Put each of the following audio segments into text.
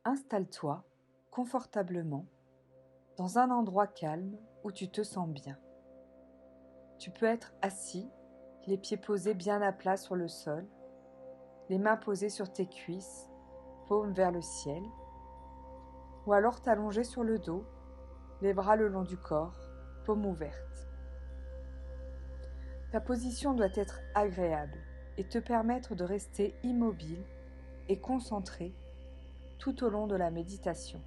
Installe-toi confortablement dans un endroit calme où tu te sens bien. Tu peux être assis, les pieds posés bien à plat sur le sol, les mains posées sur tes cuisses, paumes vers le ciel, ou alors t'allonger sur le dos, les bras le long du corps, paumes ouvertes. Ta position doit être agréable et te permettre de rester immobile et concentré tout au long de la méditation.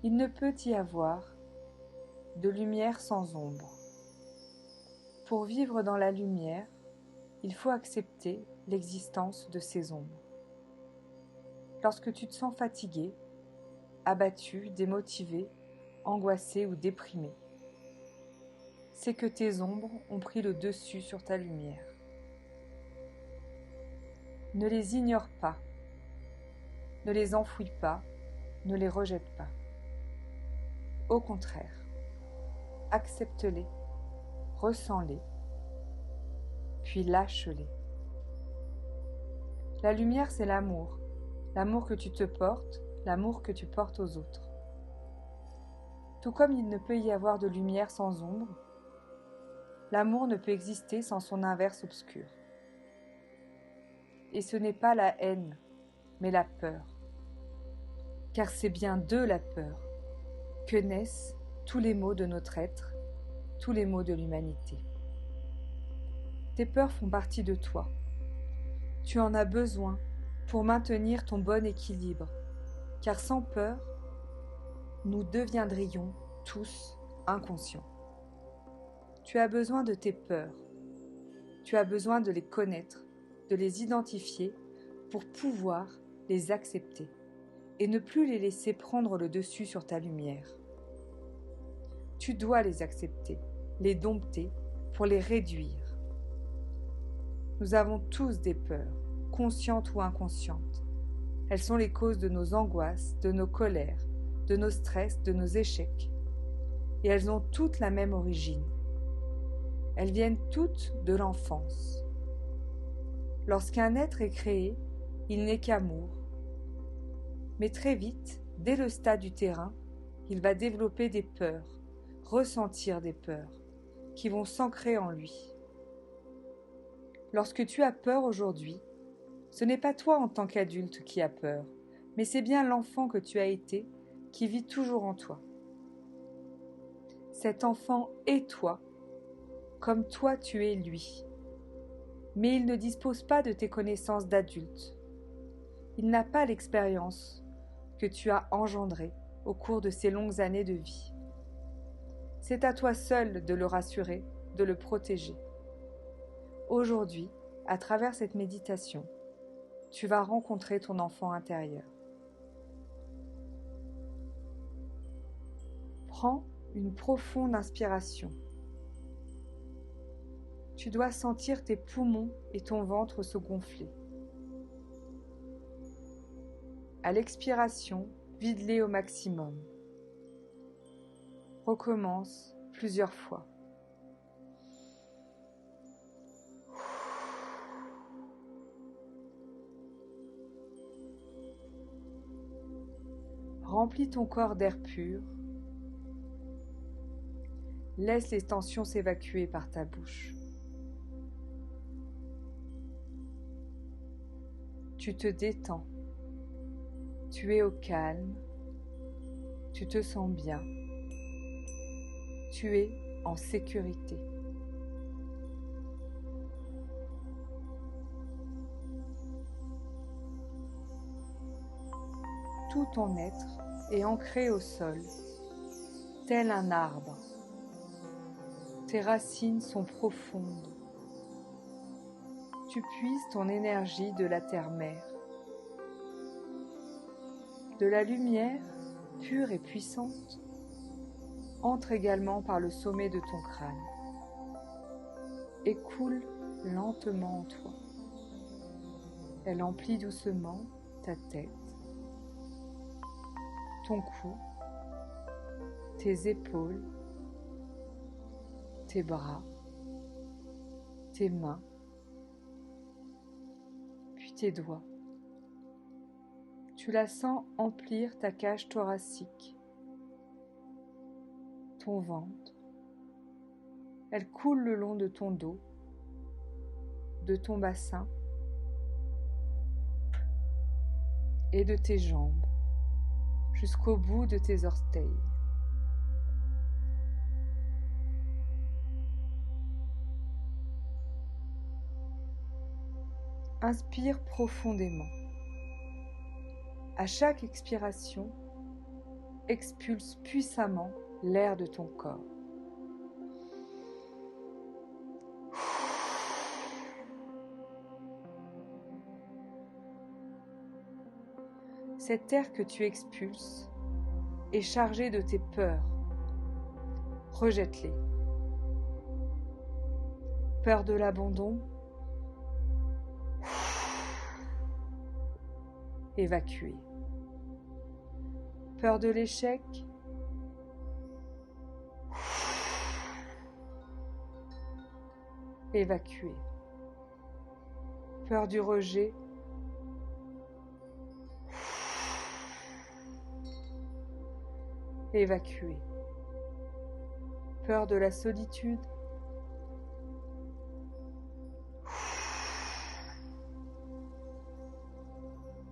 Il ne peut y avoir de lumière sans ombre. Pour vivre dans la lumière, il faut accepter l'existence de ces ombres. Lorsque tu te sens fatigué, abattu, démotivé, angoissé ou déprimé, c'est que tes ombres ont pris le dessus sur ta lumière. Ne les ignore pas, ne les enfouis pas, ne les rejette pas. Au contraire, accepte-les, ressens-les, puis lâche-les. La lumière, c'est l'amour que tu te portes, l'amour que tu portes aux autres. Tout comme il ne peut y avoir de lumière sans ombre, l'amour ne peut exister sans son inverse obscur. Et ce n'est pas la haine, mais la peur. Car c'est bien de la peur que naissent tous les maux de notre être, tous les maux de l'humanité. Tes peurs font partie de toi. Tu en as besoin pour maintenir ton bon équilibre, car sans peur, nous deviendrions tous inconscients. Tu as besoin de tes peurs. Tu as besoin de les connaître, de les identifier pour pouvoir les accepter et ne plus les laisser prendre le dessus sur ta lumière. Tu dois les accepter, les dompter pour les réduire. Nous avons tous des peurs, conscientes ou inconscientes. Elles sont les causes de nos angoisses, de nos colères, de nos stress, de nos échecs. Et elles ont toutes la même origine. Elles viennent toutes de l'enfance. Lorsqu'un être est créé, il n'est qu'amour. Mais très vite, dès le stade utérin, il va développer des peurs, ressentir des peurs, qui vont s'ancrer en lui. Lorsque tu as peur aujourd'hui, ce n'est pas toi en tant qu'adulte qui as peur, mais c'est bien l'enfant que tu as été qui vit toujours en toi. Cet enfant est toi, comme toi tu es lui. Mais il ne dispose pas de tes connaissances d'adulte. Il n'a pas l'expérience que tu as engendrée au cours de ces longues années de vie. C'est à toi seul de le rassurer, de le protéger. Aujourd'hui, à travers cette méditation, tu vas rencontrer ton enfant intérieur. Prends une profonde inspiration. Tu dois sentir tes poumons et ton ventre se gonfler. À l'expiration, vide-les au maximum. Recommence plusieurs fois. Remplis ton corps d'air pur. Laisse les tensions s'évacuer par ta bouche. Tu te détends. Tu es au calme. Tu te sens bien. Tu es en sécurité. Tout ton être est ancré au sol, tel un arbre. Tes racines sont profondes. Tu puises ton énergie de la terre-mère. De la lumière, pure et puissante, entre également par le sommet de ton crâne et coule lentement en toi. Elle emplit doucement ta tête, ton cou, tes épaules, tes bras, tes mains, puis tes doigts. Tu la sens emplir ta cage thoracique, ton ventre. Elle coule le long de ton dos, de ton bassin et de tes jambes jusqu'au bout de tes orteils. Inspire profondément. À chaque expiration, expulse puissamment l'air de ton corps. Cet air que tu expulses est chargé de tes peurs. Rejette-les. Peur de l'abandon, évacuer. Peur de l'échec, évacuer. Peur du rejet, évacuer. Peur de la solitude,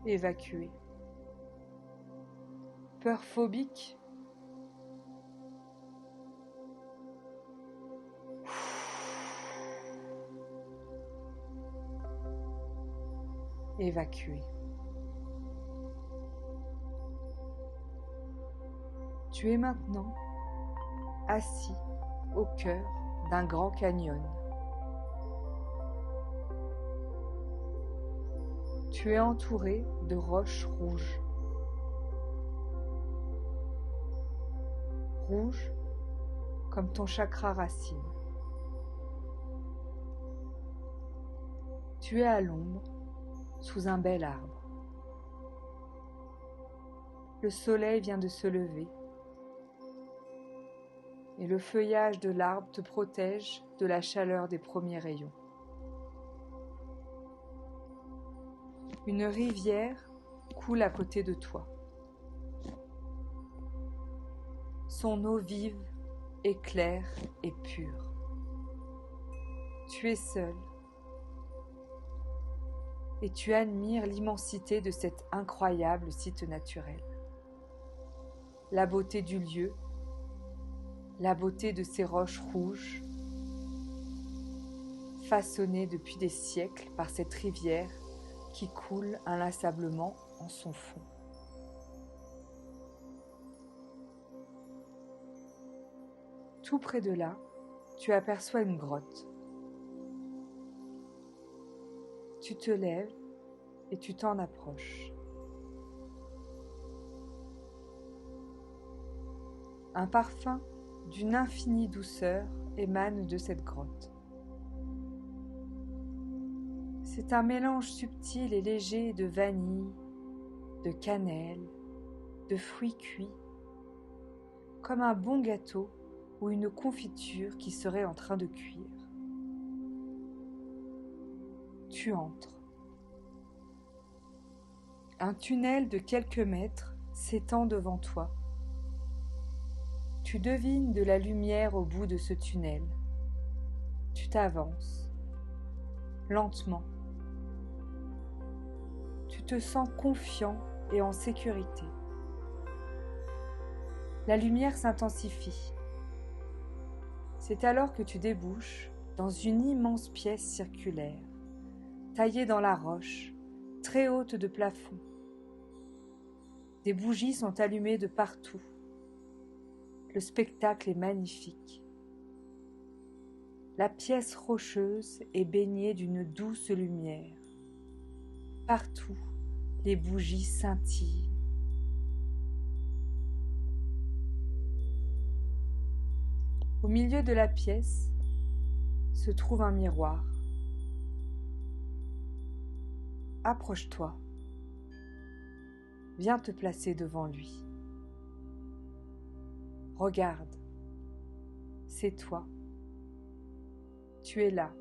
évacuer. Peur phobique, évacuer. Tu es maintenant assis au cœur d'un grand canyon. Tu es entouré de roches rouges. Rouges comme ton chakra racine. Tu es à l'ombre sous un bel arbre. Le soleil vient de se lever et le feuillage de l'arbre te protège de la chaleur des premiers rayons. Une rivière coule à côté de toi. Son eau vive est claire et pure. Tu es seul et tu admires l'immensité de cet incroyable site naturel. La beauté du lieu, la beauté de ces roches rouges, façonnées depuis des siècles par cette rivière qui coule inlassablement en son fond. Tout près de là, tu aperçois une grotte. Tu te lèves et tu t'en approches. Un parfum d'une infinie douceur émane de cette grotte. C'est un mélange subtil et léger de vanille, de cannelle, de fruits cuits, comme un bon gâteau ou une confiture qui serait en train de cuire. Tu entres. Un tunnel de quelques mètres s'étend devant toi. Tu devines de la lumière au bout de ce tunnel. Tu t'avances, lentement. Tu te sens confiant et en sécurité. La lumière s'intensifie. C'est alors que tu débouches dans une immense pièce circulaire, taillée dans la roche, très haute de plafond. Des bougies sont allumées de partout. Le spectacle est magnifique. La pièce rocheuse est baignée d'une douce lumière. Partout, les bougies scintillent. Au milieu de la pièce se trouve un miroir. Approche-toi. Viens te placer devant lui. Regarde. C'est toi. Tu es là.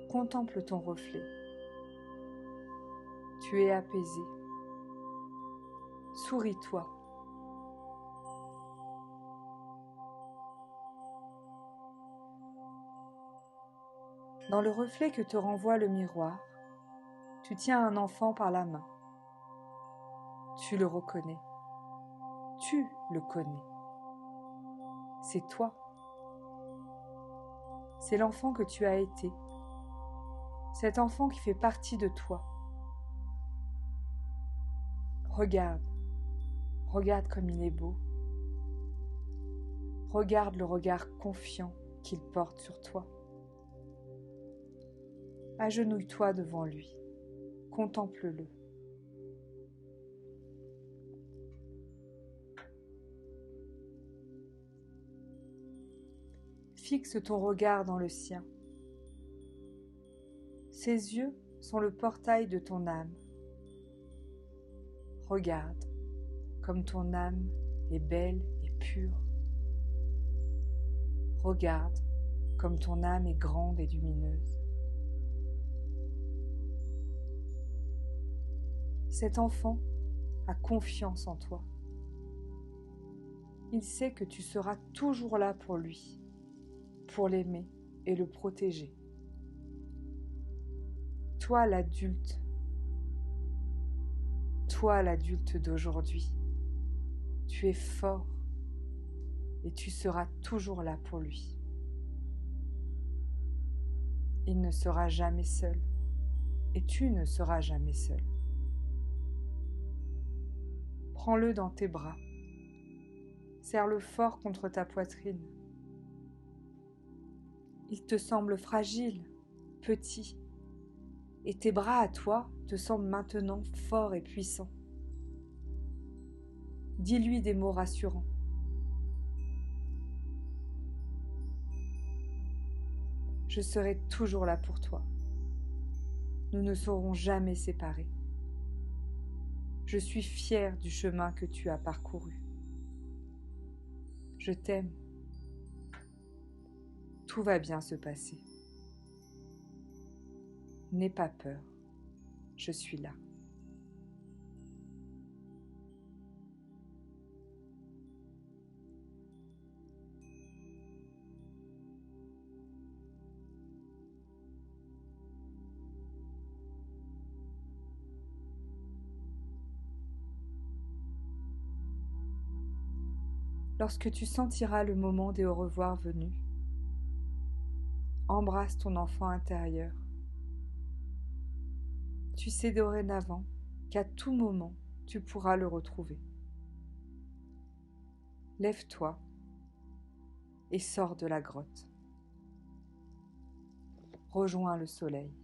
Contemple ton reflet. Tu es apaisé. Souris-toi. Dans le reflet que te renvoie le miroir, tu tiens un enfant par la main. Tu le reconnais. Tu le connais. C'est toi. C'est l'enfant que tu as été. Cet enfant qui fait partie de toi. Regarde. Regarde comme il est beau. Regarde le regard confiant qu'il porte sur toi. Agenouille-toi devant lui. Contemple-le. Fixe ton regard dans le sien. Ses yeux sont le portail de ton âme. Regarde comme ton âme est belle et pure. Regarde comme ton âme est grande et lumineuse. Cet enfant a confiance en toi. Il sait que tu seras toujours là pour lui, pour l'aimer et le protéger. Toi l'adulte d'aujourd'hui, tu es fort et tu seras toujours là pour lui. Il ne sera jamais seul et tu ne seras jamais seul. Prends-le dans tes bras, serre-le fort contre ta poitrine. Il te semble fragile, petit, et tes bras à toi te semblent maintenant forts et puissants. Dis-lui des mots rassurants. Je serai toujours là pour toi. Nous ne serons jamais séparés. Je suis fière du chemin que tu as parcouru. Je t'aime. Tout va bien se passer. N'aie pas peur. Je suis là. Lorsque tu sentiras le moment des au revoir venu, embrasse ton enfant intérieur. Tu sais dorénavant qu'à tout moment, tu pourras le retrouver. Lève-toi et sors de la grotte. Rejoins le soleil.